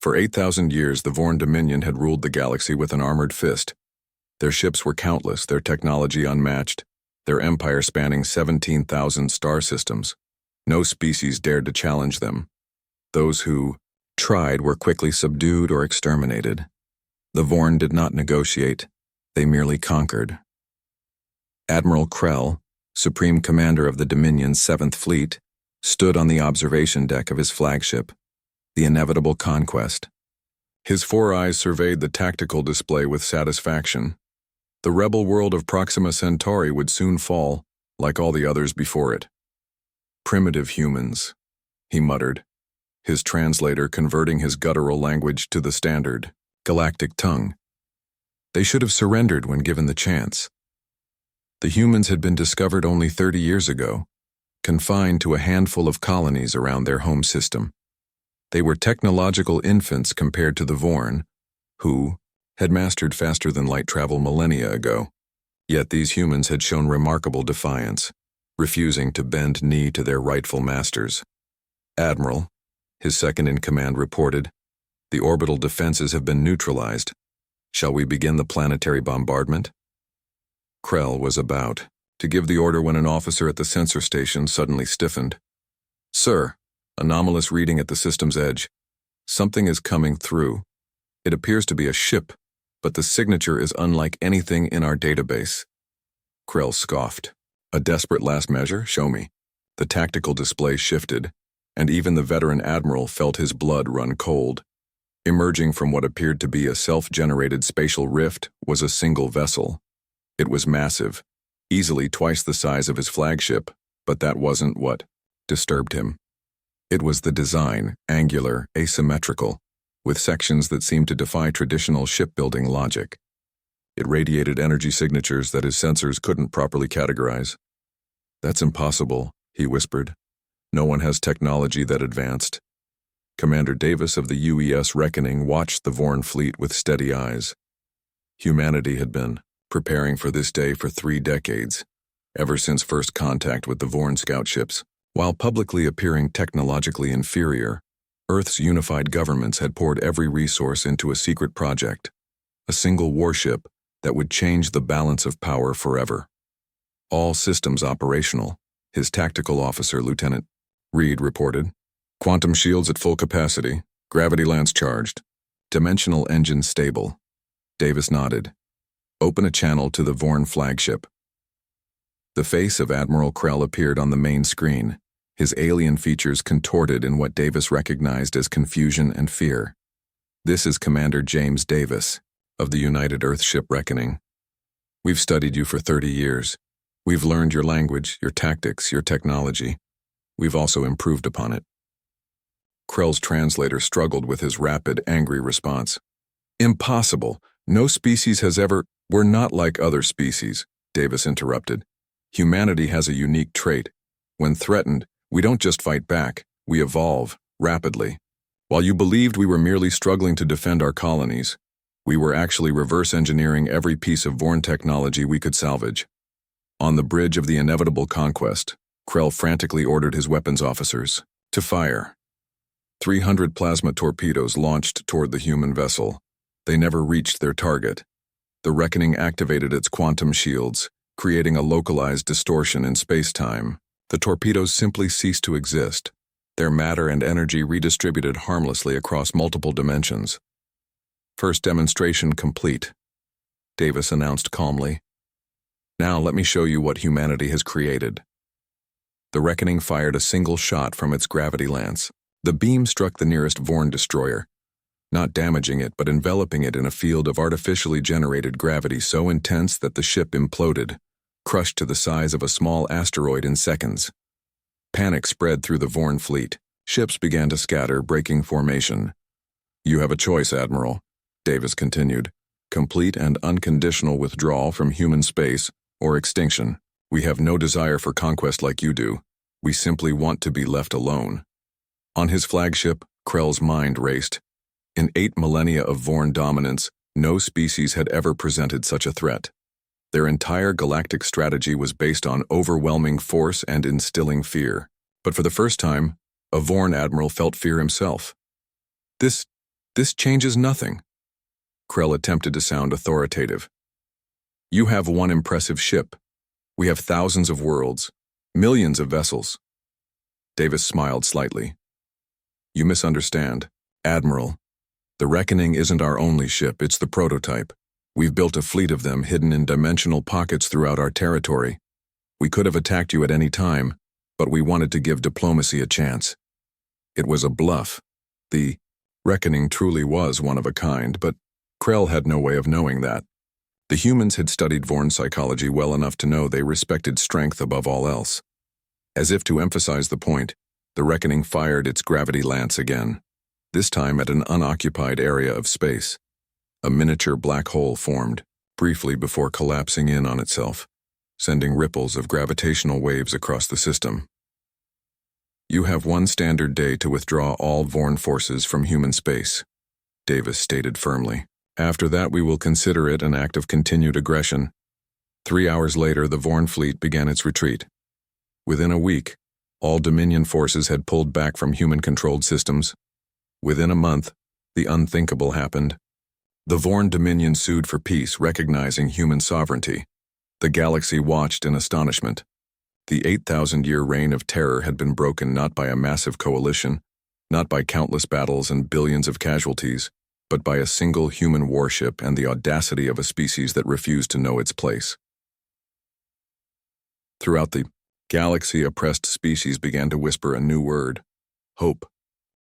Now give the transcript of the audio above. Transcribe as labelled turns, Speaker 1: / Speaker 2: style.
Speaker 1: For 8,000 years, the Vorn Dominion had ruled the galaxy with an armored fist. Their ships were countless, their technology unmatched, their empire spanning 17,000 star systems. No species dared to challenge them. Those who tried were quickly subdued or exterminated. The Vorn did not negotiate, they merely conquered. Admiral Krell, Supreme Commander of the Dominion's 7th Fleet, stood on the observation deck of his flagship, the inevitable conquest. His 4 eyes surveyed the tactical display with satisfaction. The rebel world of Proxima Centauri would soon fall, like all the others before it. Primitive humans, he muttered, his translator converting his guttural language to the standard Galactic tongue. They should have surrendered when given the chance. The humans had been discovered only 30 years ago, confined to a handful of colonies around their home system. They were technological infants compared to the Vorn, who had mastered faster than light travel millennia ago. Yet these humans had shown remarkable defiance, refusing to bend knee to their rightful masters. Admiral, his second-in-command reported, the orbital defenses have been neutralized. Shall we begin the planetary bombardment? Krell was about to give the order when an officer at the sensor station suddenly stiffened. Sir, anomalous reading at the system's edge. Something is coming through. It appears to be a ship, but the signature is unlike anything in our database. Krell scoffed. A desperate last measure? Show me. The tactical display shifted, and even the veteran admiral felt his blood run cold. Emerging from what appeared to be a self-generated spatial rift was a single vessel. It was massive, easily twice the size of his flagship, but that wasn't what disturbed him. It was the design, angular, asymmetrical, with sections that seemed to defy traditional shipbuilding logic. It radiated energy signatures that his sensors couldn't properly categorize. That's impossible, he whispered. No one has technology that advanced. Commander Davis of the UES Reckoning watched the Vorn fleet with steady eyes. Humanity had been preparing for this day for 3 decades, ever since first contact with the Vorn scout ships. While publicly appearing technologically inferior, Earth's unified governments had poured every resource into a secret project, a single warship that would change the balance of power forever. All systems operational, his tactical officer, Lieutenant Reed, reported. Quantum shields at full capacity, gravity lance charged, dimensional engine stable. Davis nodded. Open a channel to the Vorn flagship. The face of Admiral Krell appeared on the main screen, his alien features contorted in what Davis recognized as confusion and fear. This is Commander James Davis, of the United Earthship Reckoning. We've studied you for 30 years. We've learned your language, your tactics, your technology. We've also improved upon it. Krell's translator struggled with his rapid, angry response. Impossible. No species has ever— We're not like other species, Davis interrupted. Humanity has a unique trait. When threatened, we don't just fight back, we evolve, rapidly. While you believed we were merely struggling to defend our colonies, we were actually reverse engineering every piece of Vorn technology we could salvage. On the bridge of the inevitable conquest, Krell frantically ordered his weapons officers to fire. 300 plasma torpedoes launched toward the human vessel. They never reached their target. The Reckoning activated its quantum shields, creating a localized distortion in space-time. The torpedoes simply ceased to exist. Their matter and energy redistributed harmlessly across multiple dimensions. First demonstration complete, Davis announced calmly. Now let me show you what humanity has created. The Reckoning fired a single shot from its gravity lance. The beam struck the nearest Vorn destroyer, not damaging it but enveloping it in a field of artificially generated gravity so intense that the ship imploded, crushed to the size of a small asteroid in seconds. Panic spread through the Vorn fleet. Ships began to scatter, breaking formation. You have a choice, Admiral, Davis continued. Complete and unconditional withdrawal from human space or extinction. We have no desire for conquest like you do. We simply want to be left alone. On his flagship, Krell's mind raced. In 8 millennia of Vorn dominance, no species had ever presented such a threat. Their entire galactic strategy was based on overwhelming force and instilling fear. But for the first time, a Vorn admiral felt fear himself. This This changes nothing. Krell attempted to sound authoritative. You have one impressive ship. We have thousands of worlds, millions of vessels. Davis smiled slightly. You misunderstand, Admiral. The Reckoning isn't our only ship, it's the prototype. We've built a fleet of them hidden in dimensional pockets throughout our territory. We could have attacked you at any time, but we wanted to give diplomacy a chance. It was a bluff. The Reckoning truly was one of a kind, but Krell had no way of knowing that. The humans had studied Vorn psychology well enough to know they respected strength above all else. As if to emphasize the point, the Reckoning fired its gravity lance again, this time at an unoccupied area of space. A miniature black hole formed, briefly before collapsing in on itself, sending ripples of gravitational waves across the system. You have one standard day to withdraw all Vorn forces from human space, Davis stated firmly. After that, we will consider it an act of continued aggression. 3 hours later, the Vorn fleet began its retreat. Within a week, all Dominion forces had pulled back from human-controlled systems. Within a month, the unthinkable happened. The Vorn Dominion sued for peace, recognizing human sovereignty. The galaxy watched in astonishment. The 8,000-year reign of terror had been broken not by a massive coalition, not by countless battles and billions of casualties, but by a single human warship and the audacity of a species that refused to know its place. Throughout the galaxy, oppressed species began to whisper a new word: hope.